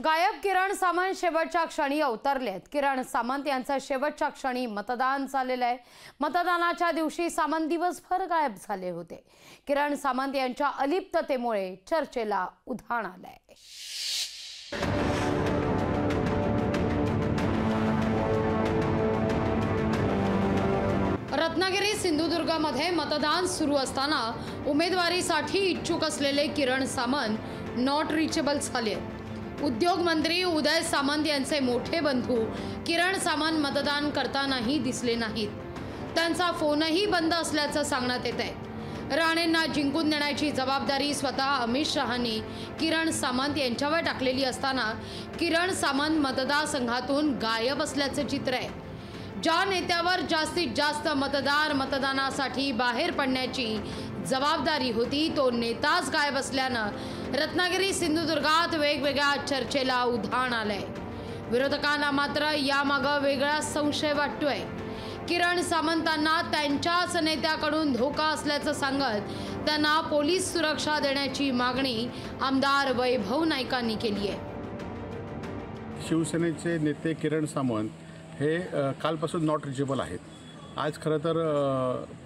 गायब किरण सामंत शेवटच्या क्षणी अवतरलेत। किरण सामंत यांचं शेवटच्या क्षणी मतदान झालेलं आहे। मतदानाच्या दिवशी सामंत दिवसभर गायब झाले होते। किरण सामंत यांच्या अलिप्ततेमुळे चर्चेला उधाण आलंय। रत्नागिरी सिंधुदुर्गमध्ये मतदान सुरू असताना उमेदवारीसाठी इच्छुक असलेले किरण सामंत नॉट रिचेबल झाले। उद्योग मंत्री उदय सामंत यांचे मोठे बंधू किरण सामंत मतदान करतानाही दिसले नाहीत। त्यांचा फोनही बंद असल्याचं सांगण्यात येत आहे। राणेंना जिंकून देण्याची जबाबदारी स्वतः अमित शहांनी किरण सामंत यांच्यावर टाकलेली असताना किरण सामंत मतदारसंघातून गायब असल्याचं चित्र आहे। ज्या नेत्यावर जास्तीत जास्त मतदार मतदानासाठी बाहेर पडण्याची जबाबदारी होती तो नेताच गायब असल्यानं रत्नागिरी सिंधुदुर्गात वेगवेगळ्या चर्चेला उधाण आलंय। विरोधकांना मात्र यामागं वेगळा संशय वाटतोय। किरण सामंतांना त्यांच्याच नेत्याकडून धोका असल्याचं सांगत त्यांना पोलीस सुरक्षा देण्याची मागणी आमदार वैभव नाईकांनी केली आहे। शिवसेनेचे नेते किरण सामंत हे कालपासून नॉट रिचेबल आहेत। आज खरं तर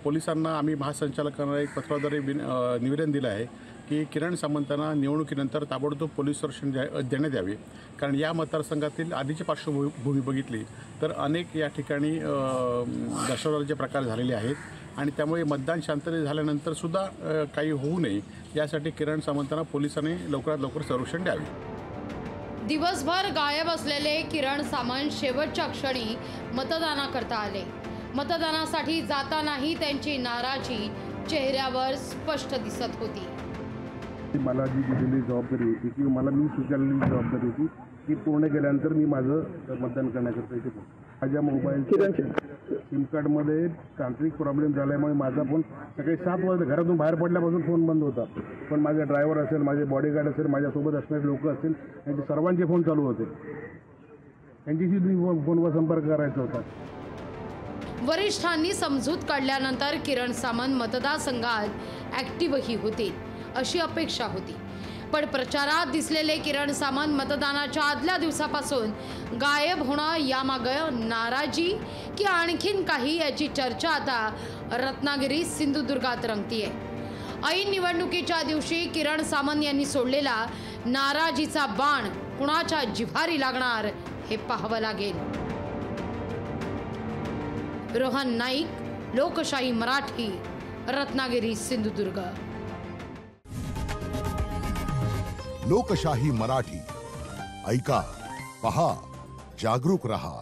पोलिसांना आम्ही महासंचालकांना एक पत्राद्वारे निवेदन दिलं आहे की किरण सामंतांना निवडणुकीनंतर ताबडतोब पोलीस संरक्षण देण्यात यावे। कारण या मतदारसंघातील आधीची पार्श्वभूमी बघितली तर अनेक या ठिकाणी दहशतवादाचे प्रकार झालेले आहेत आणि त्यामुळे मतदान शांततेत झाल्यानंतर सुद्धा काही होऊ नये यासाठी किरण सामंतांना पोलिसांनी लवकरात लवकर संरक्षण द्यावे। दिवसभर गायब असलेले किरण सामंत शेवटच्या क्षणी मतदानाकरता आले। मतदानासाठी जातानाही त्यांची नाराजी चेहऱ्यावर स्पष्ट दिसत होती। मला जी दिलेली जबाबदारी होती की मला मी स्वीकारलेली जबाबदारी होती की पूर्ण केल्यानंतर मी माझं मतदान करण्याकरता इथे माझ्या मोबाईलच्या सिम कार्डमध्ये तांत्रिक प्रॉब्लेम झाल्यामुळे माझा फोन सकाळी 7 वाजता घरातून बाहेर पडल्यापासून फोन बंद होता। पण माझा ड्रायव्हर असेल, माझे बॉडीगार्ड असेल, माझ्यासोबत असणारे लोक असतील यांचे सर्वांचे फोन चालू होते। त्यांच्याशी मी फोनवर संपर्क करायचा होता। वरिष्ठांनी समजूत काढल्यानंतर किरण सामंत मतदारसंघात ॲक्टिव्हही होतील अशी अपेक्षा होती। पण प्रचारात दिसलेले किरण सामंत मतदानाच्या आदल्या दिवसापासून गायब होणं यामागं नाराजी की आणखीन काही याची चर्चा आता रत्नागिरी सिंधुदुर्गात रंगतीये। ऐन निवडणुकीच्या दिवशी किरण सामंत यांनी सोडलेला नाराजीचा बाण कुणाच्या जिव्हारी लागणार हे पाहावं लागेल। रोहन नाईक, लोकशाही मराठी, रत्नागिरी सिंधुदुर्ग। लोकशाही मराठी ऐका, पहा, जागरूक रहा।